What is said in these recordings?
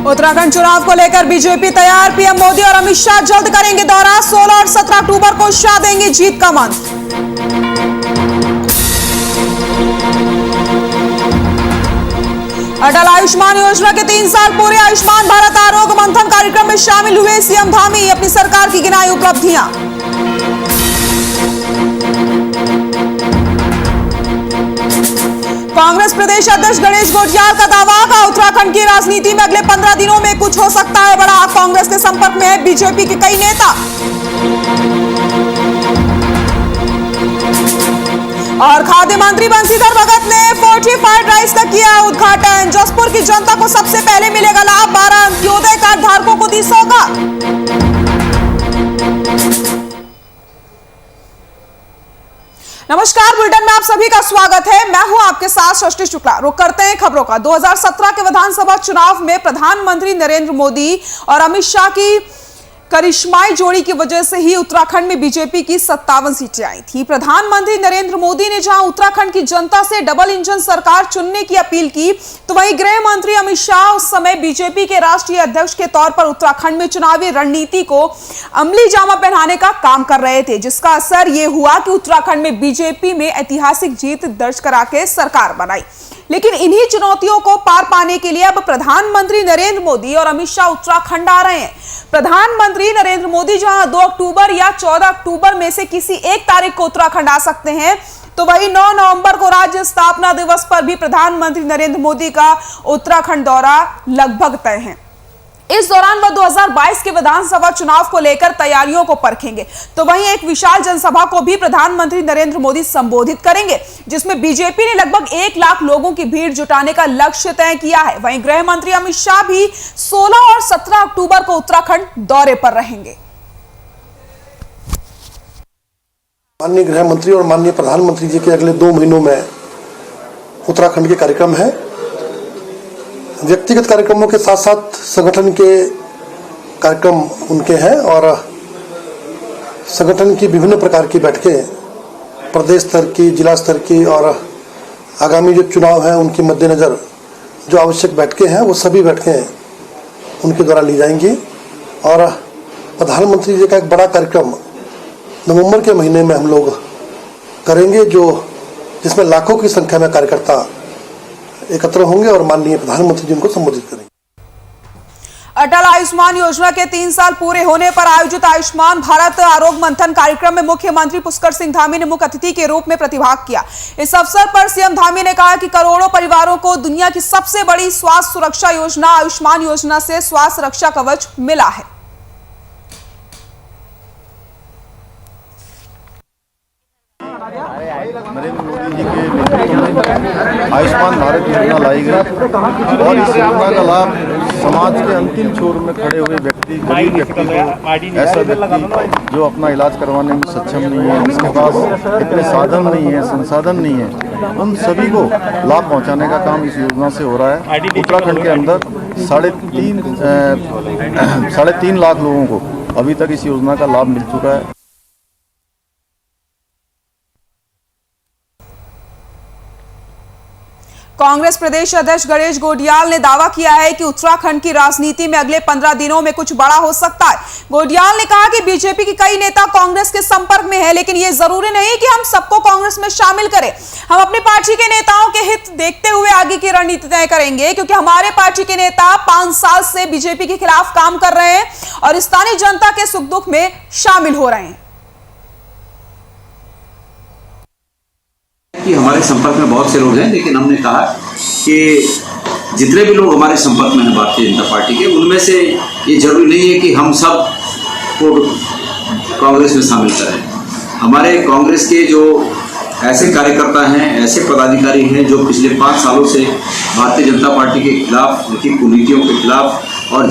उत्तराखंड चुनाव को लेकर बीजेपी तैयार। पीएम मोदी और अमित शाह जल्द करेंगे दौरा। 16 और 17 अक्टूबर को शाह देंगे जीत का मंत्र। अटल आयुष्मान योजना के 3 साल पूरे। आयुष्मान भारत आरोग्य मंथन कार्यक्रम में शामिल हुए सीएम धामी। अपनी सरकार की गिनाई उपलब्धियां। कांग्रेस प्रदेश अध्यक्ष गणेश घोटियाल का दावा का उत्तराखंड की राजनीति में अगले 15 दिनों में कुछ हो सकता है बड़ा। कांग्रेस के संपर्क में है बीजेपी के कई नेता। और खाद्य मंत्री बंशीधर भगत ने फोर्टिफाइड राइस का किया उद्घाटन। जसपुर की जनता को सबसे पहले मिलेगा लाभ। 12 अंत्योदय कार्ड धारकों को दी सौगात। नमस्कार, बुलेटिन में आप सभी का स्वागत है। मैं हूं आपके साथ सृष्टि शुक्ला। रुक करते हैं खबरों का। 2017 के विधानसभा चुनाव में प्रधानमंत्री नरेंद्र मोदी और अमित शाह की करिश्माई जोड़ी की वजह से ही उत्तराखंड में बीजेपी की 57 सीटें आई थी। प्रधानमंत्री नरेंद्र मोदी ने जहां उत्तराखंड की जनता से डबल इंजन सरकार चुनने की अपील की, तो वहीं गृह मंत्री अमित शाह उस समय बीजेपी के राष्ट्रीय अध्यक्ष के तौर पर उत्तराखंड में चुनावी रणनीति को अमली जामा पहनाने का काम कर रहे थे, जिसका असर यह हुआ कि उत्तराखंड में बीजेपी में ऐतिहासिक जीत दर्ज करा के सरकार बनाई। लेकिन इन्हीं चुनौतियों को पार पाने के लिए अब प्रधानमंत्री नरेंद्र मोदी और अमित शाह उत्तराखंड आ रहे हैं। प्रधानमंत्री नरेंद्र मोदी जहां 2 अक्टूबर या 14 अक्टूबर में से किसी एक तारीख को उत्तराखंड आ सकते हैं, तो वहीं 9 नवंबर को राज्य स्थापना दिवस पर भी प्रधानमंत्री नरेंद्र मोदी का उत्तराखंड दौरा लगभग तय है। इस दौरान वह 2022 के विधानसभा चुनाव को लेकर तैयारियों को परखेंगे, तो वहीं एक विशाल जनसभा को भी प्रधानमंत्री नरेंद्र मोदी संबोधित करेंगे, जिसमें बीजेपी ने लगभग 1 लाख लोगों की भीड़ जुटाने का लक्ष्य तय किया है। वहीं गृह मंत्री अमित शाह भी 16 और 17 अक्टूबर को उत्तराखंड दौरे पर रहेंगे। माननीय गृह मंत्री और माननीय प्रधानमंत्री जी के अगले 2 महीनों में उत्तराखंड के कार्यक्रम है। व्यक्तिगत कार्यक्रमों के साथ साथ संगठन के कार्यक्रम उनके हैं और संगठन की विभिन्न प्रकार की बैठकें प्रदेश स्तर की, जिला स्तर की और आगामी जो चुनाव है उनके मद्देनजर जो आवश्यक बैठकें हैं वो सभी बैठकें उनके द्वारा ली जाएंगी। और प्रधानमंत्री जी का एक बड़ा कार्यक्रम नवंबर के महीने में हम लोग करेंगे, जिसमें लाखों की संख्या में कार्यकर्ता एकत्र होंगे और माननीय प्रधानमंत्री जी उनको संबोधित करेंगे। अटल आयुष्मान योजना के 3 साल पूरे होने पर आयोजित आयुष्मान भारत आरोग्य मंथन कार्यक्रम में मुख्यमंत्री पुष्कर सिंह धामी ने मुख्य अतिथि के रूप में प्रतिभाग किया। इस अवसर पर सीएम धामी ने कहा कि करोड़ों परिवारों को दुनिया की सबसे बड़ी स्वास्थ्य सुरक्षा योजना आयुष्मान योजना से स्वास्थ्य रक्षा कवच मिला है। नरेंद्र मोदी जी के नेतृत्व में आयुष्मान भारत योजना लाई गई और इस योजना का लाभ समाज के अंतिम छोर में खड़े हुए व्यक्ति, गरीब व्यक्ति को, ऐसा व्यक्ति जो अपना इलाज करवाने में सक्षम नहीं है, जिसके पास इतने साधन नहीं है, संसाधन नहीं है, उन सभी को लाभ पहुंचाने का काम इस योजना से हो रहा है। उत्तराखंड के अंदर 3.5 लाख लोगों को अभी तक इस योजना का लाभ मिल चुका है। कांग्रेस प्रदेश अध्यक्ष गणेश घोटियाल ने दावा किया है कि उत्तराखंड की राजनीति में अगले 15 दिनों में कुछ बड़ा हो सकता है। घोटियाल ने कहा कि बीजेपी के कई नेता कांग्रेस के संपर्क में है, लेकिन यह जरूरी नहीं कि हम सबको कांग्रेस में शामिल करें। हम अपनी पार्टी के नेताओं के हित देखते हुए आगे की रणनीति तय करेंगे, क्योंकि हमारे पार्टी के नेता 5 साल से बीजेपी के खिलाफ काम कर रहे हैं और स्थानीय जनता के सुख दुख में शामिल हो रहे हैं। कि हमारे संपर्क में बहुत से लोग हैं, लेकिन हमने कहा कि जितने भी लोग हमारे संपर्क में हैं भारतीय जनता पार्टी के, उनमें से ये जरूरी नहीं है कि हम सब को कांग्रेस में शामिल करें। हमारे कांग्रेस के जो ऐसे कार्यकर्ता हैं, ऐसे पदाधिकारी हैं जो पिछले 5 सालों से भारतीय जनता पार्टी के खिलाफ, उनकी कुनीतियों के खिलाफ और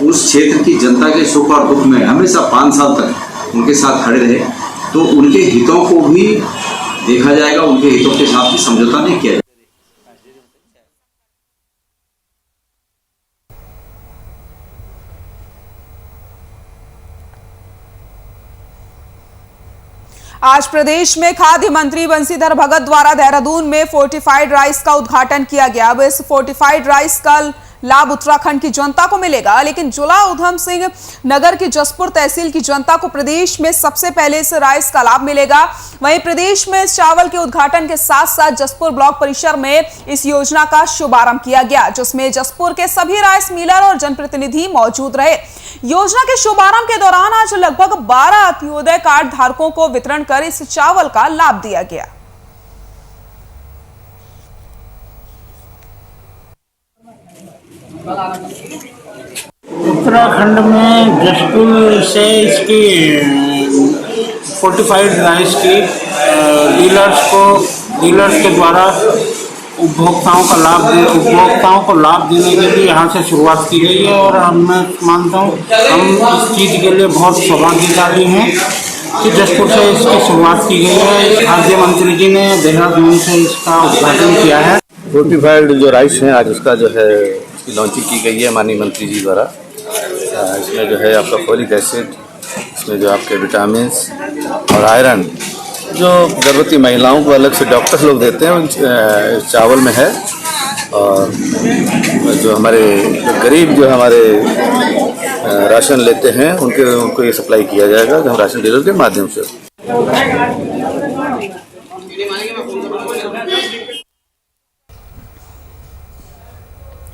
उस क्षेत्र की जनता के सुख और दुख में हमेशा 5 साल तक उनके साथ खड़े रहे, तो उनके हितों को भी देखा जाएगा, उनके हितों के साथ भी समझौता नहीं किया जाएगा। आज प्रदेश में खाद्य मंत्री बंशीधर भगत द्वारा देहरादून में फोर्टिफाइड राइस का उद्घाटन किया गया। अब इस फोर्टिफाइड राइस कल लाभ उत्तराखंड की जनता को मिलेगा, लेकिन जिला उधम सिंह नगर की जसपुर तहसील की जनता को प्रदेश में सबसे पहले इस राइस का लाभ मिलेगा। वहीं प्रदेश में इस चावल के उद्घाटन के साथ साथ जसपुर ब्लॉक परिसर में इस योजना का शुभारंभ किया गया, जिसमें जसपुर के सभी राइस मिलर और जनप्रतिनिधि मौजूद रहे। योजना के शुभारंभ के दौरान आज लगभग 12 अंत्योदय कार्ड धारकों को वितरण कर इस चावल का लाभ दिया गया। उत्तराखंड में जसपुर से इसकी फोर्टिफाइड राइस की डीलर्स के द्वारा उपभोक्ताओं को लाभ देने के लिए यहाँ से शुरुआत की गई है। और मैं मानता हूँ हम इस चीज़ के लिए बहुत सौभाग्यशाली हैं कि जसपुर से इसकी शुरुआत की गई है। खाद्य मंत्री जी ने देहरादून से इसका उद्घाटन किया है। फोर्टिफाइड जो राइस है, आज उसका जो है इसकी लॉन्चिंग की गई है माननीय मंत्री जी द्वारा। इसमें जो है आपका फोलिक एसिड, इसमें जो आपके विटामिन्स और आयरन जो गर्भवती महिलाओं को अलग से डॉक्टर लोग देते हैं, उन चावल में है। और जो हमारे गरीब जो हमारे राशन लेते हैं उनको ये सप्लाई किया जाएगा हम राशन डीलर के माध्यम से।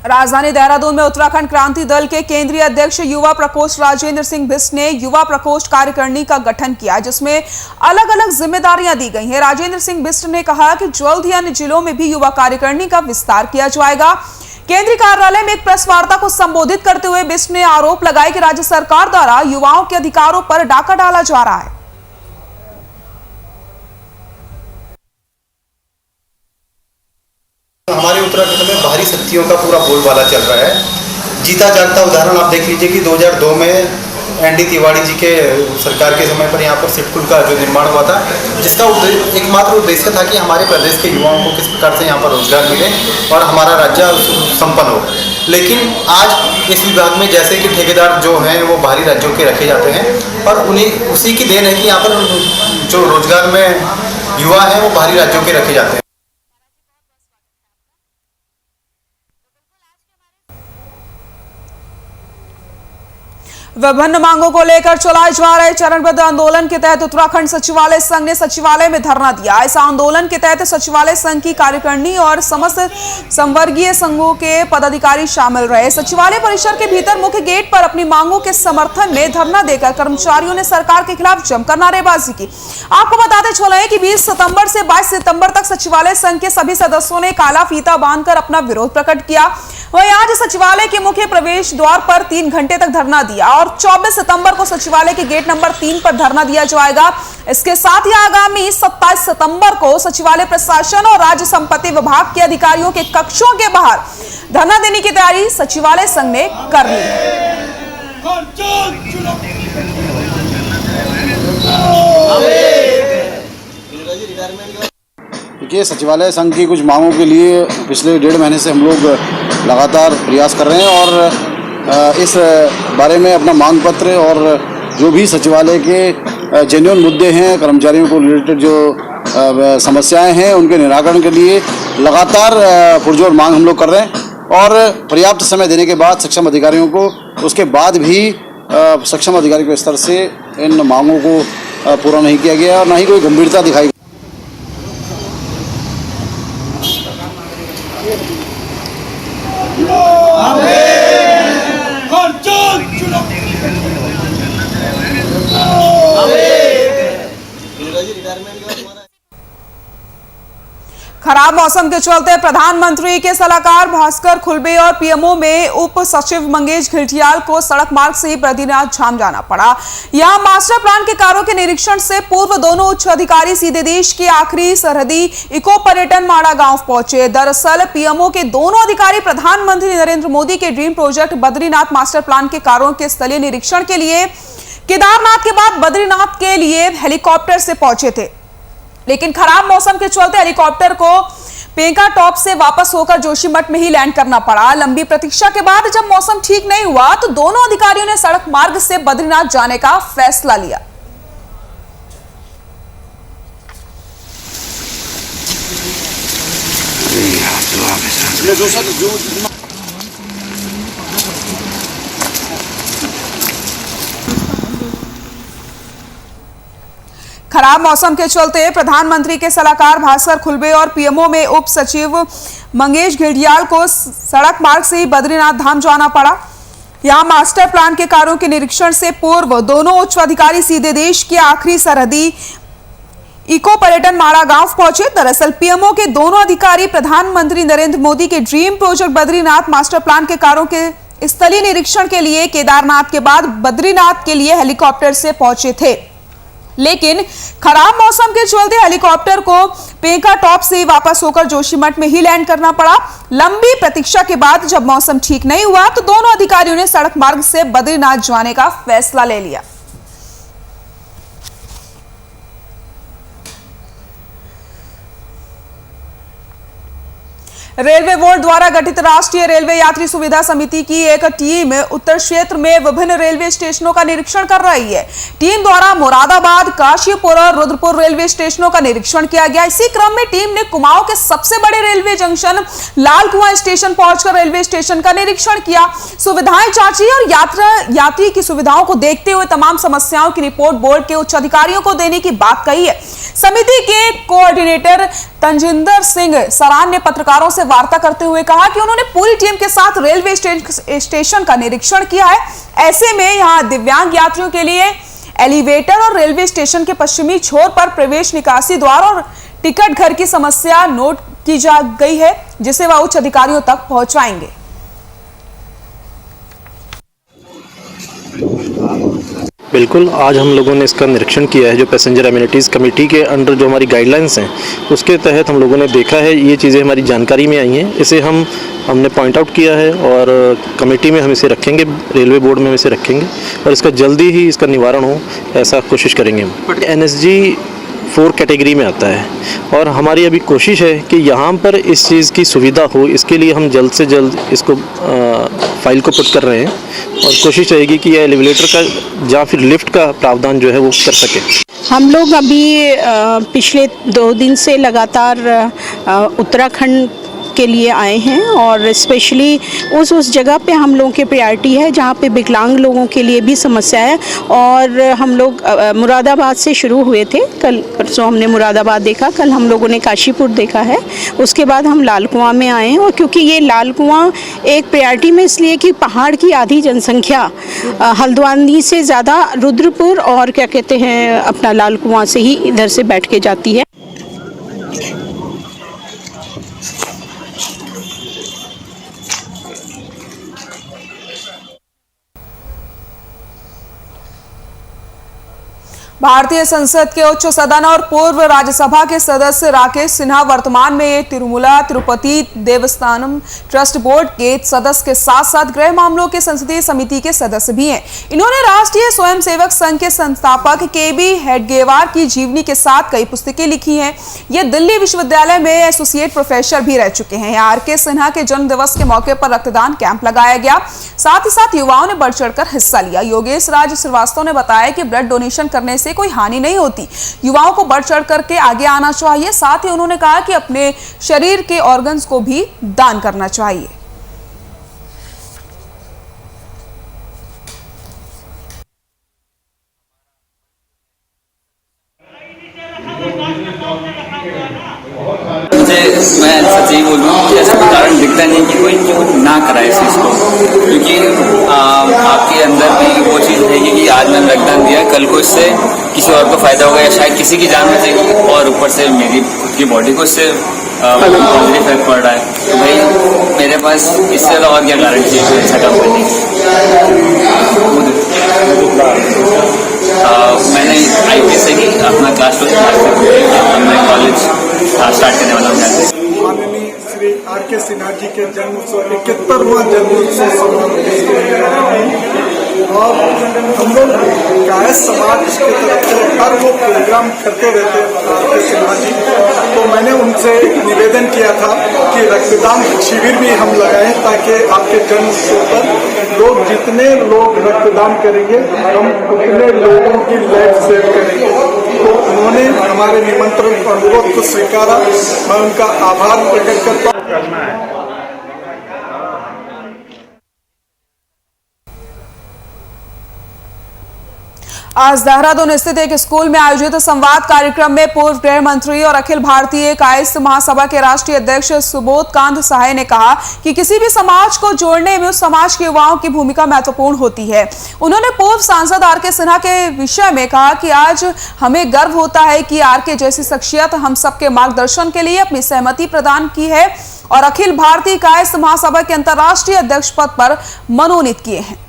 राजधानी देहरादून में उत्तराखंड क्रांति दल के केंद्रीय अध्यक्ष युवा प्रकोष्ठ राजेंद्र सिंह बिष्ट ने युवा प्रकोष्ठ कार्यकारिणी का गठन किया, जिसमें अलग अलग जिम्मेदारियां दी गई हैं। राजेंद्र सिंह बिष्ट ने कहा कि जल्द ही अन्य जिलों में भी युवा कार्यकारिणी का विस्तार किया जाएगा। केंद्रीय कार्यालय में एक प्रेस वार्ता को संबोधित करते हुए बिष्ट ने आरोप लगाया कि राज्य सरकार द्वारा युवाओं के अधिकारों पर डाका डाला जा रहा है। हमारे उत्तराखंड में बाहरी शक्तियों का पूरा बोलबाला चल रहा है। जीता जागता उदाहरण आप देख लीजिए कि 2002 में एनडी तिवारी जी के सरकार के समय पर यहाँ पर सिटकुल का जो निर्माण हुआ था, जिसका एकमात्र उद्देश्य था कि हमारे प्रदेश के युवाओं को किस प्रकार से यहाँ पर रोजगार मिले और हमारा राज्य संपन्न हो। लेकिन आज इस विभाग में जैसे कि ठेकेदार जो हैं वो बाहरी राज्यों के रखे जाते हैं और उन्हीं उसी की देन है कि यहाँ पर जो रोजगार में युवा हैं वो बाहरी राज्यों के रखे जाते हैं। विभिन्न मांगों को लेकर चलाए जा रहे चरणबद्ध आंदोलन के तहत उत्तराखंड सचिवालय संघ ने सचिवालय में धरना दिया। इस आंदोलन के तहत सचिवालय संघ की कार्यकारिणी और समस्त संवर्गीय संघों के पदाधिकारी शामिल रहे। सचिवालय परिसर के भीतर मुख्य गेट पर अपनी मांगों के समर्थन में धरना देकर कर्मचारियों ने सरकार के खिलाफ जमकर नारेबाजी की। आपको बताते चले कि 20 सितंबर से 22 सितंबर तक सचिवालय संघ के सभी सदस्यों ने काला फीता बांधकर अपना विरोध प्रकट किया। वहीं आज सचिवालय के मुख्य प्रवेश द्वार पर 3 घंटे तक धरना दिया और 24 सितंबर को सचिवालय के गेट नंबर 3 पर धरना दिया जाएगा। इसके साथ ही आगामी 27 सितंबर को सचिवालय प्रशासन और राज्य संपत्ति विभाग के अधिकारियों के कक्षों के बाहर धरना देने की तैयारी सचिवालय संघ ने कर ली है। देखिए, सचिवालय संघ की कुछ मांगों के लिए पिछले 1.5 महीने से हम लोग लगातार प्रयास कर रहे हैं और इस बारे में अपना मांग पत्र और जो भी सचिवालय के जेन्युइन मुद्दे हैं, कर्मचारियों को रिलेटेड जो समस्याएं हैं, उनके निराकरण के लिए लगातार पुरजोर मांग हम लोग कर रहे हैं। और पर्याप्त समय देने के बाद सक्षम अधिकारियों को, उसके बाद भी सक्षम अधिकारी के स्तर से इन मांगों को पूरा नहीं किया गया और ना ही कोई गंभीरता दिखाई। खराब मौसम के चलते प्रधानमंत्री के सलाहकार भास्कर खुलबे और पीएमओ में उप सचिव मंगेश घिल्डियाल को सड़क मार्ग से ही बद्रीनाथ धाम जाना पड़ा। यहां मास्टर प्लान के कार्यों के निरीक्षण से पूर्व दोनों उच्च अधिकारी सीधे देश के आखिरी सरहदी इको पर्यटन माड़ा गांव पहुंचे। दरअसल पीएमओ के दोनों अधिकारी प्रधानमंत्री नरेंद्र मोदी के dream project Badrinath master plan के कार्यों के स्थलीय निरीक्षण के लिए केदारनाथ के बाद बद्रीनाथ के लिए हेलीकॉप्टर से पहुंचे थे, लेकिन खराब मौसम के चलते हेलीकॉप्टर को पेंका टॉप से वापस होकर जोशीमठ में ही लैंड करना पड़ा। लंबी प्रतीक्षा के बाद जब मौसम ठीक नहीं हुआ तो दोनों अधिकारियों ने सड़क मार्ग से बद्रीनाथ जाने का फैसला लिया। खराब मौसम के चलते प्रधानमंत्री के सलाहकार भास्कर खुलबे और पीएमओ में उप सचिव मंगेश घिल्डियाल को सड़क मार्ग से ही बद्रीनाथ धाम जाना पड़ा। यहां मास्टर प्लान के कार्यों के निरीक्षण से पूर्व दोनों उच्च अधिकारी सीधे देश के आखिरी सरहदी इको पर्यटन माड़ा गांव पहुंचे। दरअसल पीएमओ के दोनों अधिकारी प्रधानमंत्री नरेंद्र मोदी के dream project Badrinath master plan के कार्यों के स्थलीय निरीक्षण के लिए केदारनाथ के बाद बद्रीनाथ के लिए हेलीकॉप्टर से पहुंचे थे, लेकिन खराब मौसम के चलते हेलीकॉप्टर को पेंका टॉप से वापस होकर जोशीमठ में ही लैंड करना पड़ा। लंबी प्रतीक्षा के बाद जब मौसम ठीक नहीं हुआ तो दोनों अधिकारियों ने सड़क मार्ग से बद्रीनाथ जाने का फैसला ले लिया। रेलवे बोर्ड द्वारा गठित राष्ट्रीय रेलवे यात्री सुविधा समिति की एक टीम उत्तर क्षेत्र में विभिन्न रेलवे स्टेशनों का निरीक्षण कर रही है। टीम द्वारा मुरादाबाद, काशीपुर और रुद्रपुर रेलवे स्टेशनों का निरीक्षण किया गया। इसी क्रम में टीम ने कुमाऊं के सबसे बड़े रेलवे जंक्शन लाल कुआं स्टेशन पहुंचकर रेलवे स्टेशन का निरीक्षण किया, सुविधाएं जांची और यात्री की सुविधाओं को देखते हुए तमाम समस्याओं की रिपोर्ट बोर्ड के उच्च अधिकारियों को देने की बात कही है। समिति के कोऑर्डिनेटर तंजिंदर सिंह सरान ने पत्रकारों से वार्ता करते हुए कहा कि उन्होंने पूरी टीम के साथ रेलवे स्टेशन का निरीक्षण किया है। ऐसे में यहां दिव्यांग यात्रियों के लिए एलिवेटर और रेलवे स्टेशन के पश्चिमी छोर पर प्रवेश निकासी द्वार और टिकट घर की समस्या नोट की जा गई है, जिसे वह उच्च अधिकारियों तक पहुंचाएंगे। बिल्कुल, आज हम लोगों ने इसका निरीक्षण किया है। जो पैसेंजर एमिनिटीज़ कमेटी के अंडर जो हमारी गाइडलाइंस हैं उसके तहत हम लोगों ने देखा है, ये चीज़ें हमारी जानकारी में आई हैं। इसे हमने पॉइंट आउट किया है और कमेटी में हम इसे रखेंगे, रेलवे बोर्ड में हम इसे रखेंगे और इसका जल्दी ही इसका निवारण हो ऐसा कोशिश करेंगे हम। NSG 4 कैटेगरी में आता है और हमारी अभी कोशिश है कि यहाँ पर इस चीज़ की सुविधा हो, इसके लिए हम जल्द से जल्द इसको फाइल को पुट कर रहे हैं और कोशिश रहेगी कि यह एलिवेटर का या फिर लिफ्ट का प्रावधान जो है वो कर सके। हम लोग अभी पिछले 2 दिन से लगातार उत्तराखंड के लिए आए हैं और स्पेशली उस जगह पे हम लोगों की प्रायोरिटी है जहाँ पे विकलांग लोगों के लिए भी समस्या है। और हम लोग मुरादाबाद से शुरू हुए थे, कल परसों हमने मुरादाबाद देखा, कल हम लोगों ने काशीपुर देखा है, उसके बाद हम लाल कुआं में आए हैं। और क्योंकि ये लाल कुआं एक प्रायोरिटी में इसलिए कि पहाड़ की आधी जनसंख्या हल्द्वानी से ज़्यादा रुद्रपुर और क्या कहते हैं अपना लाल कुआं से ही इधर से बैठ के जाती है। भारतीय संसद के उच्च सदन और पूर्व राज्यसभा के सदस्य राकेश सिन्हा वर्तमान में तिरुमला तिरुपति देवस्थानम ट्रस्ट बोर्ड के सदस्य के साथ साथ गृह मामलों के संसदीय समिति के सदस्य भी हैं। इन्होंने राष्ट्रीय स्वयंसेवक संघ के संस्थापक केबी हेडगेवार की जीवनी के साथ कई पुस्तकें लिखी हैं। ये दिल्ली विश्वविद्यालय में एसोसिएट प्रोफेसर भी रह चुके हैं। आरके सिन्हा के जन्म दिवस के मौके पर रक्तदान कैंप लगाया गया, साथ ही साथ युवाओं ने बढ़ चढ़कर हिस्सा लिया। योगेश राज श्रीवास्तव ने बताया कि ब्लड डोनेशन करने से कोई हानि नहीं होती, युवाओं को बढ़ चढ़ करके आगे आना चाहिए। साथ ही उन्होंने कहा कि अपने शरीर के ऑर्गन्स को भी दान करना चाहिए। मैं सच ही बोल रहा हूँ कि ऐसा कोई कारण दिखता नहीं कि कोई क्यों ना कराए इस चीज़ को, क्योंकि आपके अंदर भी वो चीज़ रहेगी कि आज मैंने रक्तदान दिया, कल को इससे किसी और को फायदा होगा या शायद किसी की जान बचेगी और ऊपर से मेरी खुद की बॉडी को इससे पॉजिटिव इफेक्ट पड़ रहा है। तो भाई मेरे पास इससे और क्या कारण चाहिए अच्छा काम करने की। मैंने IPS से ही अपना क्लास 12 मैं कॉलेज स्टार्ट करने वाला हूँ। माननीय श्री आरके सिन्हा जी के जन्मोत्सव 71वां जन्मोत्सव समारोह और हम लोग गाय समाज की तरफ से हर वो प्रोग्राम करते रहते आरके सिन्हा जी, तो मैंने उनसे निवेदन किया था कि रक्तदान शिविर भी हम लगाएं ताकि आपके जन्मोत्सव पर लोग जितने लोग रक्तदान करेंगे हम उतने लोगों की लाइफ सेव करेंगे। तो उन्होंने हमारे निमंत्रण और अनुरोध को स्वीकारा, मैं उनका आभार प्रकट करता हूँ। आज देहरादून स्थित एक स्कूल में आयोजित संवाद कार्यक्रम में पूर्व गृह मंत्री और अखिल भारतीय कायस्थ महासभा के राष्ट्रीय अध्यक्ष सुबोध कांत सहाय ने कहा कि किसी भी समाज को जोड़ने में उस समाज के युवाओं की भूमिका महत्वपूर्ण होती है। उन्होंने पूर्व सांसद आर.के. सिन्हा के विषय में कहा कि आज हमें गर्व होता है कि आर.के. जैसी शख्सियत हम सबके मार्गदर्शन के लिए अपनी सहमति प्रदान की है और अखिल भारतीय कायस्थ महासभा के अंतर्राष्ट्रीय अध्यक्ष पद पर मनोनीत किए हैं।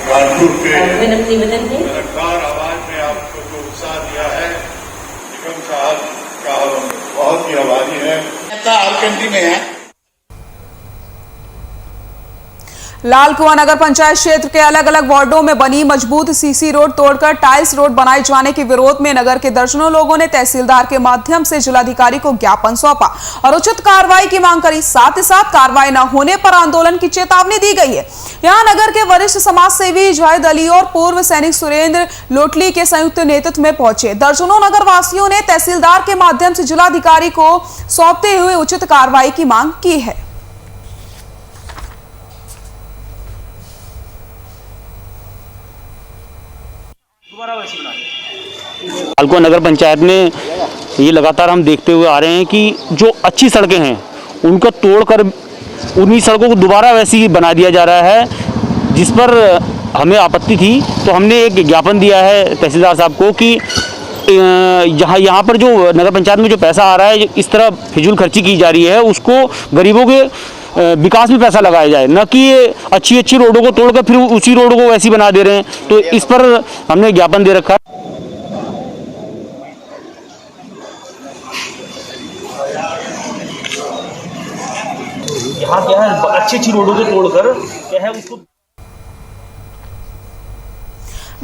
कानपुर के लगातार आवाज में आपको जो उत्साह दिया है, निगम साहब का बहुत ही आभारी है। आरकेंडी में है। लाल कुआं नगर पंचायत क्षेत्र के अलग अलग वार्डों में बनी मजबूत सीसी रोड तोड़कर टाइल्स रोड बनाए जाने के विरोध में नगर के दर्जनों लोगों ने तहसीलदार के माध्यम से जिलाधिकारी को ज्ञापन सौंपा और उचित कार्रवाई की मांग करी। साथ ही साथ कार्रवाई न होने पर आंदोलन की चेतावनी दी गई है। यहां नगर के वरिष्ठ समाज सेवी जाहिद अली और पूर्व सैनिक सुरेंद्र लोटली के संयुक्त नेतृत्व में पहुंचे। दर्जनों नगर वासियों ने तहसीलदार के माध्यम से जिलाधिकारी को सौंपते हुए उचित कार्रवाई की मांग की है। लाल कुआं नगर पंचायत में ये लगातार हम देखते हुए आ रहे हैं कि जो अच्छी सड़कें हैं उनको तोड़कर उन्हीं सड़कों को दोबारा वैसी ही बना दिया जा रहा है, जिस पर हमें आपत्ति थी। तो हमने एक ज्ञापन दिया है तहसीलदार साहब को कि यहाँ पर जो नगर पंचायत में जो पैसा आ रहा है, इस तरह फिजूल खर्ची की जा रही है, उसको गरीबों के विकास में पैसा लगाया जाए, न कि ये अच्छी अच्छी रोडों को तोड़कर फिर उसी रोड को वैसी बना दे रहे हैं। तो इस पर हमने ज्ञापन दे रखा है। यहाँ क्या है, अच्छी अच्छी रोडों को तोड़कर क्या है उसको।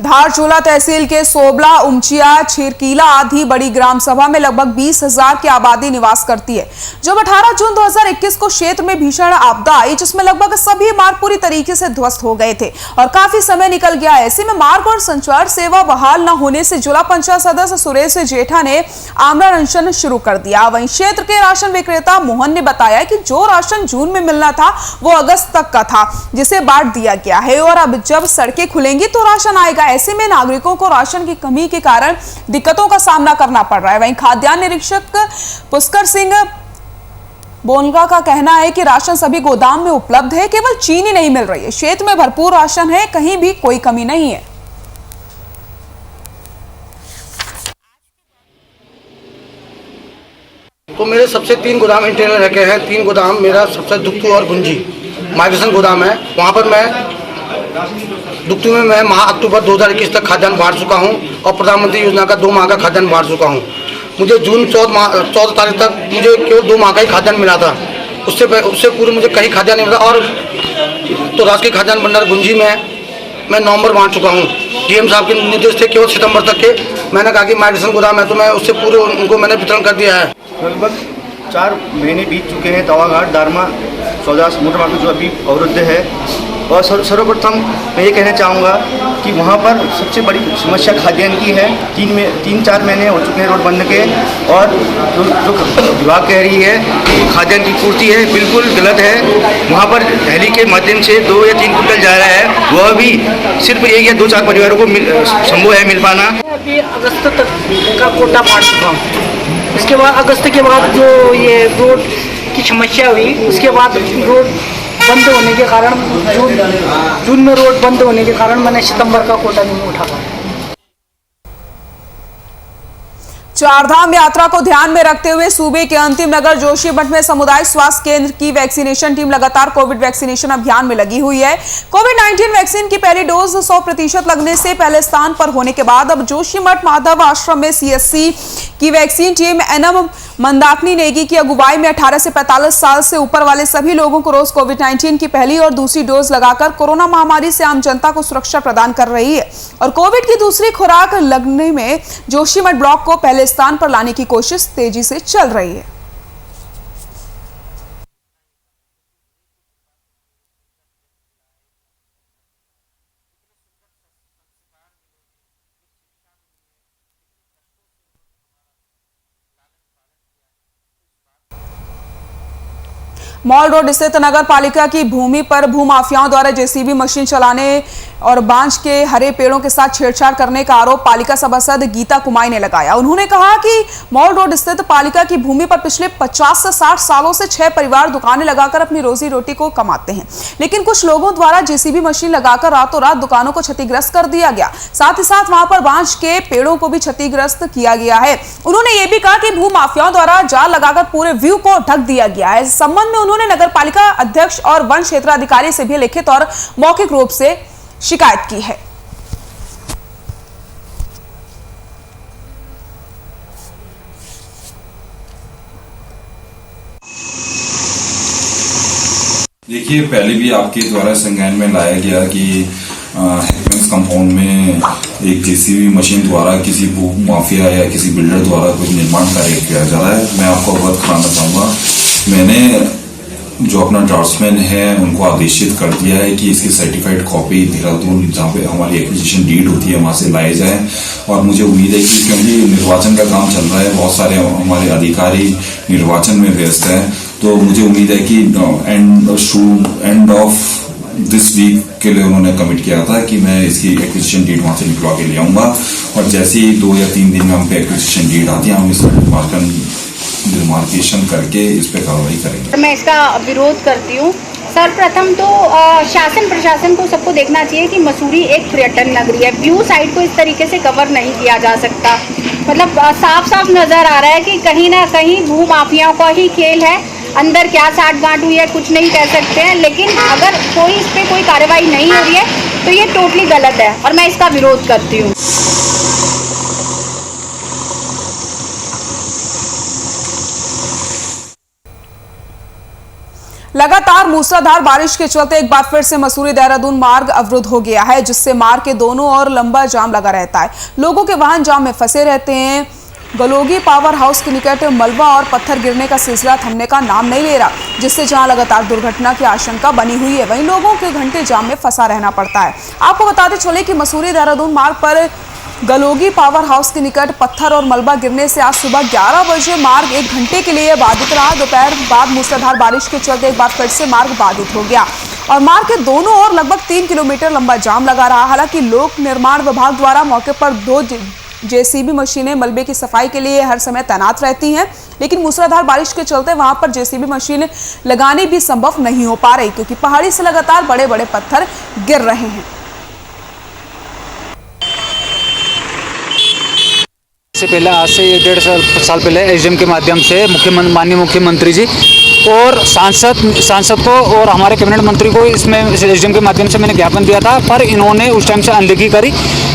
धारचूला तहसील के सोबला, उमचिया, छिरकीला आदि बड़ी ग्राम सभा में लगभग 20,000 की आबादी निवास करती है। जब 18 जून 2021 को क्षेत्र में भीषण आपदा आई, जिसमें लगभग सभी मार्ग पूरी तरीके से ध्वस्त हो गए थे और काफी समय निकल गया। ऐसे में मार्ग और संचार सेवा बहाल न होने से जिला पंचायत सदस्य सुरेश जेठा ने आमरण अनशन शुरू कर दिया। वहीं क्षेत्र के राशन विक्रेता मोहन ने बताया कि जो राशन जून में मिलना था वो अगस्त तक का था, जिसे बांट दिया गया है और अब जब सड़कें खुलेंगी तो राशन आएगा। ऐसे में नागरिकों को राशन की कमी के कारण दिक्कतों का सामना करना पड़ रहा है। वहीं खाद्यान्न निरीक्षक पुष्कर सिंह बोनगा का कहना है कि राशन सभी गोदाम में उपलब्ध है, केवल चीनी नहीं मिल रही है। क्षेत्र में भरपूर राशन है, कहीं भी कोई कमी नहीं है। तो मेरे सबसे 3 गोदाम इंटरनल रखे हैं। 3 गोदाम मेरा सबसे दुक्तू और गुंजी माइग्रेशन गोदाम है। वहाँ पर मैं दुक्तू में मैं माह अक्टूबर 2021 तक खाद्यान्न बांट चुका हूँ और प्रधानमंत्री योजना का 2 माह का खाद्यान्न बांट चुका हूँ। मुझे जून 14 तारीख तक मुझे केवल 2 माह का ही खाद्यान्न मिला था। उससे पूर्व मुझे कहीं खाद्यान्न नहीं मिला। और तो राष्ट्रीय खाद्यान्न भंडार गुंजी में मैं नवंबर बांट चुका हूँ। डीएम साहब के निर्देश थे केवल सितंबर तक के। मैंने कहा कि माइग्रेशन गोदाम है तो मैं उससे पूरे उनको मैंने वितरण कर दिया है। लगभग 4 महीने बीत चुके हैं। तवाघाट, दारमा, सौदास मोटर मार्केट जो अभी अवरुद्ध है। और सर्वप्रथम मैं ये कहना चाहूँगा कि वहाँ पर सबसे बड़ी समस्या खाद्यान्न की है। 3-4 महीने हो चुके हैं रोड बंद के। और जो विभाग कह रही है कि खाद्यान्न की पूर्ति है, बिल्कुल गलत है। वहाँ पर दहली के माध्यम से 2 या 3 कुंटल जा रहा है, वह भी सिर्फ 1 या 2-4 परिवारों को संभव है मिल पाना। अभी अगस्त तक का कोटा बांट चुका हूँ। इसके बाद अगस्त के बाद जो ये रोड की समस्या हुई, उसके बाद रोड बंद होने के कारण जून में रोड बंद होने के कारण मैंने सितंबर का कोटा नहीं उठा पाया। चारधाम यात्रा को ध्यान में रखते हुए सूबे के अंतिम नगर जोशीमठ में सामुदायिक स्वास्थ्य केंद्र की वैक्सीनेशन टीम लगातार कोविड वैक्सीनेशन अभियान में लगी हुई है। कोविड-19 वैक्सीन की पहली डोज 100% लगने से पहले स्थान पर होने के बाद अब जोशीमठ माधव आश्रम में सीएससी की vaccine team NM Mandakini Negi की अगुवाई में 18 से 45 साल से ऊपर वाले सभी लोगों को रोज कोविड-19 की पहली और दूसरी डोज लगाकर कोरोना महामारी से आम जनता को सुरक्षा प्रदान कर रही है और कोविड की दूसरी खुराक लगने में जोशीमठ ब्लॉक को पहले स्थान पर लाने की कोशिश तेजी से चल रही है। मॉल रोड स्थित नगर पालिका की भूमि पर भूमाफियाओं द्वारा जेसीबी मशीन चलाने और बांझ के हरे पेड़ों के साथ छेड़छाड़ करने का आरोप पालिका सभासद गीता कुमाई ने लगाया। उन्होंने कहा कि मॉल रोड स्थित पालिका की भूमि पर पिछले 50 से 60 सालों से 6 परिवार दुकानें लगाकर अपनी रोजी रोटी को कमाते हैं, लेकिन कुछ लोगों द्वारा जेसीबी मशीन लगाकर रातों रात दुकानों को क्षतिग्रस्त कर दिया गया। साथ ही साथ वहां पर बांझ के पेड़ों को भी क्षतिग्रस्त किया गया है। उन्होंने ये भी कहा कि भूमाफियाओं द्वारा जाल लगाकर पूरे व्यू को ढक दिया गया है। इस संबंध में उन्होंने नगर पालिका अध्यक्ष और वन क्षेत्राधिकारी से भी लिखित और मौखिक रूप से शिकायत की है। देखिए, पहले भी आपके द्वारा संज्ञान में लाया गया कि हैकमेंस कंपाउंड में एक जेसीबी मशीन द्वारा किसी भू माफिया या किसी बिल्डर द्वारा कुछ निर्माण कार्य किया जा रहा है। मैं आपको अवगत कराना चाहूँगा, मैंने जो अपना ड्राफ्ट्समैन है उनको आदेशित कर दिया है कि इसकी सर्टिफाइड कॉपी देहरादून जहाँ पे हमारी एक्विजिशन डीड होती है वहां से लाए जाए। और मुझे उम्मीद है कि क्योंकि निर्वाचन का काम चल रहा है, बहुत सारे हमारे अधिकारी निर्वाचन में व्यस्त है, तो मुझे उम्मीद है कि एंड ऑफ दिस वीक के लिए उन्होंने कमिट किया था कि मैं इसकी एक्विजिशन डीड वहां से निकलवा के ले आऊंगा और जैसे ही 2 या 3 दिन में हम पे एक्विजिशन डीड आती है हम इसका डिमार्केशन करके इस पे कार्रवाई करेंगे। मैं इसका विरोध करती हूँ। सर्वप्रथम तो शासन प्रशासन को सबको देखना चाहिए कि मसूरी एक पर्यटन नगरी है। व्यू साइड को इस तरीके से कवर नहीं किया जा सकता। मतलब साफ साफ नजर आ रहा है कि कहीं ना कहीं भू माफियाओं का ही खेल है। अंदर क्या साठ गांठ हुई है कुछ नहीं कह सकते हैं, लेकिन अगर कोई इस पे कोई कार्रवाई नहीं हो रही है तो ये टोटली गलत है और मैं इसका विरोध करती हूँ। लगातार मूसलाधार बारिश के चलते एक बार फिर से मसूरी देहरादून मार्ग अवरुद्ध हो गया है, जिससे मार्ग के दोनों ओर लंबा जाम लगा रहता है। लोगों के वाहन जाम में फंसे रहते हैं। गलोगी पावर हाउस के निकट मलबा और पत्थर गिरने का सिलसिला थमने का नाम नहीं ले रहा, जिससे जहां लगातार दुर्घटना की आशंका बनी हुई है, वहीं लोगों के घंटे जाम में फंसा रहना पड़ता है। आपको बताते चले कि मसूरी देहरादून मार्ग पर गलोगी पावर हाउस के निकट पत्थर और मलबा गिरने से आज सुबह 11 बजे मार्ग 1 घंटे के लिए बाधित रहा। दोपहर बाद मूसलाधार बारिश के चलते एक बार फिर से मार्ग बाधित हो गया और मार्ग के दोनों ओर लगभग 3 किलोमीटर लंबा जाम लगा रहा। हालांकि लोक निर्माण विभाग द्वारा मौके पर 2 जेसीबी मशीनें मलबे की सफाई के लिए हर समय तैनात रहती हैं, लेकिन मूसलाधार बारिश के चलते वहां पर जेसीबी मशीन लगानी भी संभव नहीं हो पा रही, क्योंकि पहाड़ी से लगातार बड़े बड़े पत्थर गिर रहे हैं। से पहले आज से 1.5 साल पहले एसडीएम के माध्यम से माननीय मुख्यमंत्री जी और सांसद को और हमारे कैबिनेट मंत्री को इसमें एसडीएम के माध्यम से मैंने ज्ञापन दिया था, पर इन्होंने उस टाइम से अनदेखी करी।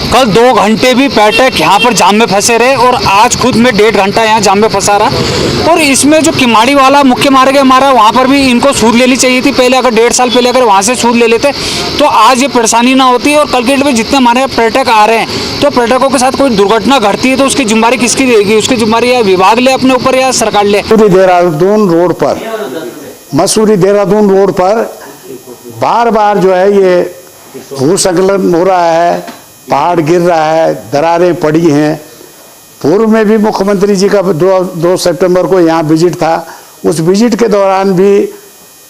कल 2 घंटे भी पर्यटक यहाँ पर जाम में फंसे रहे और आज खुद में 1.5 घंटा यहाँ जाम में फंसा रहा। और इसमें जो किमाड़ी वाला मुख्य मार्ग है हमारा, वहाँ पर भी इनको सूद लेनी चाहिए थी पहले। अगर 1.5 साल पहले अगर वहाँ से सूद ले लेते तो आज ये परेशानी ना होती। और कल के डेट में जितने हमारे पर्यटक आ रहे हैं, तो पर्यटकों के साथ कोई दुर्घटना घटती है तो उसकी जिम्मेदारी किसकी रहेगी? उसकी जिम्मेदारी या विभाग ले अपने ऊपर या सरकार ले। मसूरी देहरादून रोड पर बार बार जो है ये भूस्खलन हो रहा है, पहाड़ गिर रहा है, दरारें पड़ी हैं। पूर्व में भी मुख्यमंत्री जी का 2 सितंबर को यहाँ विजिट था। उस विजिट के दौरान भी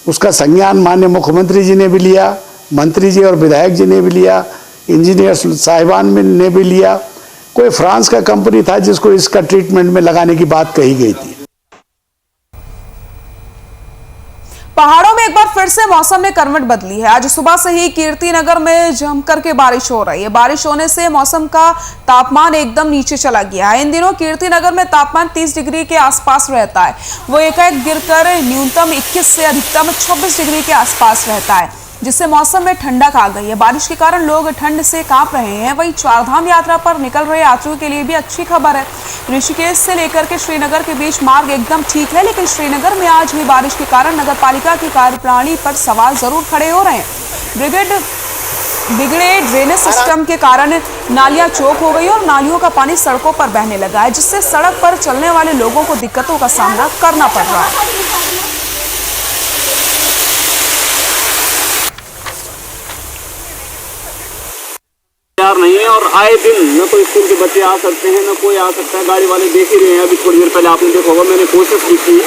उसका संज्ञान माननीय मुख्यमंत्री जी ने भी लिया, मंत्री जी और विधायक जी ने भी लिया, इंजीनियर साहिबान ने भी लिया। कोई फ्रांस का कंपनी था जिसको इसका ट्रीटमेंट में लगाने की बात कही गई थी। पहाड़ों में एक बार फिर से मौसम ने करवट बदली है। आज सुबह से ही कीर्तिनगर में जमकर के बारिश हो रही है। बारिश होने से मौसम का तापमान एकदम नीचे चला गया है। इन दिनों कीर्तिनगर में तापमान 30 डिग्री के आसपास रहता है। वो एकाएक गिरकर न्यूनतम 21 से अधिकतम 26 डिग्री के आसपास रहता है, जिससे मौसम में ठंडक आ गई है। बारिश के कारण लोग ठंड से कांप रहे हैं। वहीं चारधाम यात्रा पर निकल रहे यात्रियों के लिए भी अच्छी खबर है। ऋषिकेश से लेकर के श्रीनगर के बीच मार्ग एकदम ठीक है, लेकिन श्रीनगर में आज हुई बारिश के कारण नगर पालिका की कार्यप्रणाली पर सवाल जरूर खड़े हो रहे हैं। बिगड़े ड्रेनेज सिस्टम के कारण नालियां चौक हो गई और नालियों का पानी सड़कों पर बहने लगा है, जिससे सड़क पर चलने वाले लोगों को दिक्कतों का सामना करना पड़ रहा है। तैयार नहीं है और आए दिन न तो स्कूल के बच्चे आ सकते हैं, न कोई आ सकता है। गाड़ी वाले देख ही रहे हैं, अभी थोड़ी देर पहले आपने देखा होगा, मैंने कोशिश की थी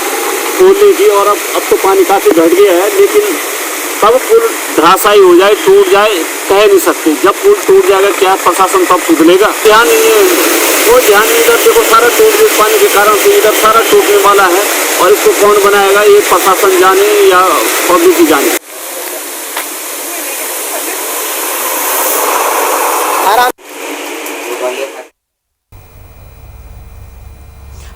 खोलने की और अब तो पानी काफ़ी घट गया है, लेकिन कब पुल धराशायी हो जाए, टूट जाए, कह नहीं सकते। जब पुल टूट जाएगा क्या प्रशासन तब सुधरेगा? ध्यान नहीं है, कोई ध्यान नहीं। इधर देखो सारा टूट गया पानी के कारण से, इधर सारा टूटने वाला है और इसको कौन बनाएगा, ये प्रशासन जाने या पब्लिक ही जाने।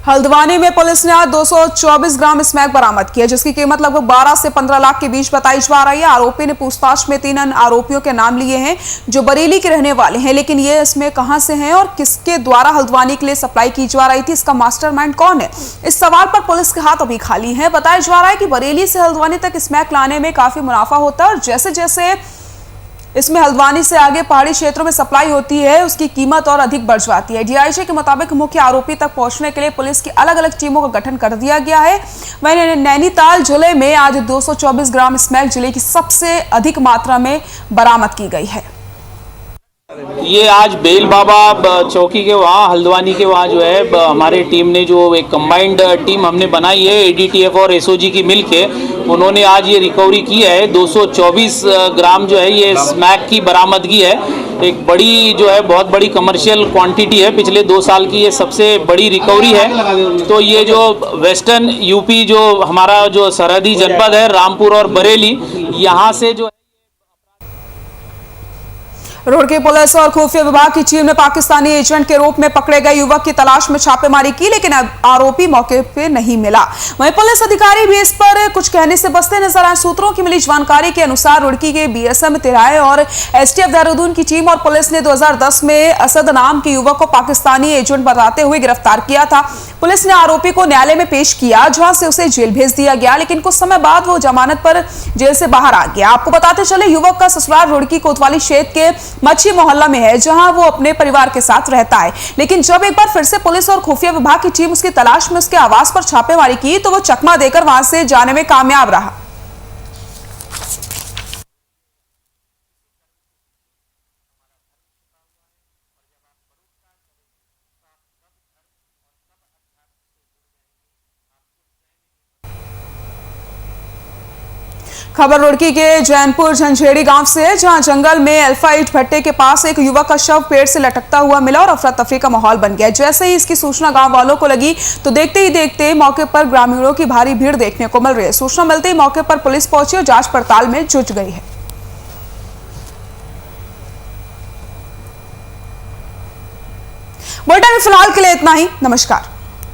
हल्द्वानी में पुलिस ने आज 224 ग्राम स्मैक बरामद किया, जिसकी कीमत लगभग 12 से 15 लाख के बीच बताई जा रही है। आरोपी ने पूछताछ में 3 अन्य आरोपियों के नाम लिए हैं जो बरेली के रहने वाले हैं, लेकिन ये इसमें कहां से हैं और किसके द्वारा हल्द्वानी के लिए सप्लाई की जा रही थी, इसका मास्टरमाइंड कौन है, इस सवाल पर पुलिस के हाथ अभी खाली है। बताया जा रहा है कि बरेली से हल्द्वानी तक स्मैक लाने में काफी मुनाफा होता है और जैसे जैसे इसमें हल्द्वानी से आगे पहाड़ी क्षेत्रों में सप्लाई होती है, उसकी कीमत और अधिक बढ़ जाती है। डीआईजी के मुताबिक मुख्य आरोपी तक पहुंचने के लिए पुलिस की अलग अलग टीमों का गठन कर दिया गया है। वहीं नैनीताल जिले में आज 224 ग्राम स्मैक जिले की सबसे अधिक मात्रा में बरामद की गई है। ये आज बेल बाबा चौकी के वहाँ हल्द्वानी के वहाँ जो है हमारे टीम ने जो एक कंबाइंड टीम हमने बनाई है एडीटीएफ और एसओजी की मिलके, उन्होंने आज ये रिकवरी की है। 224 ग्राम जो है ये स्मैक की बरामदगी है। एक बड़ी जो है बहुत बड़ी कमर्शियल क्वांटिटी है, पिछले 2 साल की ये सबसे बड़ी रिकवरी है। तो ये जो वेस्टर्न यूपी जो हमारा जो सरहदी जनपद है रामपुर और बरेली, यहाँ से जो रुड़की पुलिस और खुफिया विभाग की टीम ने पाकिस्तानी एजेंट के रूप में पकड़े गए युवक की तलाश में छापेमारी की, लेकिन आरोपी मौके पे नहीं मिला। वहीं पुलिस अधिकारी भी इस पर कुछ कहने से बचते नजर आए। सूत्रों की मिली जानकारी के अनुसार रुड़की के बीएसएम तिराए और एसटीएफ देहरादून की टीम और पुलिस ने 2010 में असद नाम के युवक को पाकिस्तानी एजेंट बताते हुए गिरफ्तार किया था। पुलिस ने आरोपी को न्यायालय में पेश किया, जहां से उसे जेल भेज दिया गया, लेकिन कुछ समय बाद वो जमानत पर जेल से बाहर आ गया। आपको बताते चले युवक का ससुराल रुड़की कोतवाली क्षेत्र के मच्छी मोहल्ला में है, जहां वो अपने परिवार के साथ रहता है। लेकिन जब एक बार फिर से पुलिस और खुफिया विभाग की टीम उसकी तलाश में उसके आवास पर छापेमारी की तो वो चकमा देकर वहां से जाने में कामयाब रहा। खबर रुड़की के जैनपुर झंझेड़ी गांव से है, जहां जंगल में अल्फा ईंट भट्टे के पास एक युवक का शव पेड़ से लटकता हुआ मिला और अफरा तफरी का माहौल बन गया। जैसे ही इसकी सूचना गांव वालों को लगी तो देखते ही देखते मौके पर ग्रामीणों की भारी भीड़ देखने को मिल रही है। सूचना मिलते ही मौके पर पुलिस पहुंची और जांच पड़ताल में जुट गई है। बुलेटिन में फिलहाल के लिए इतना ही। नमस्कार।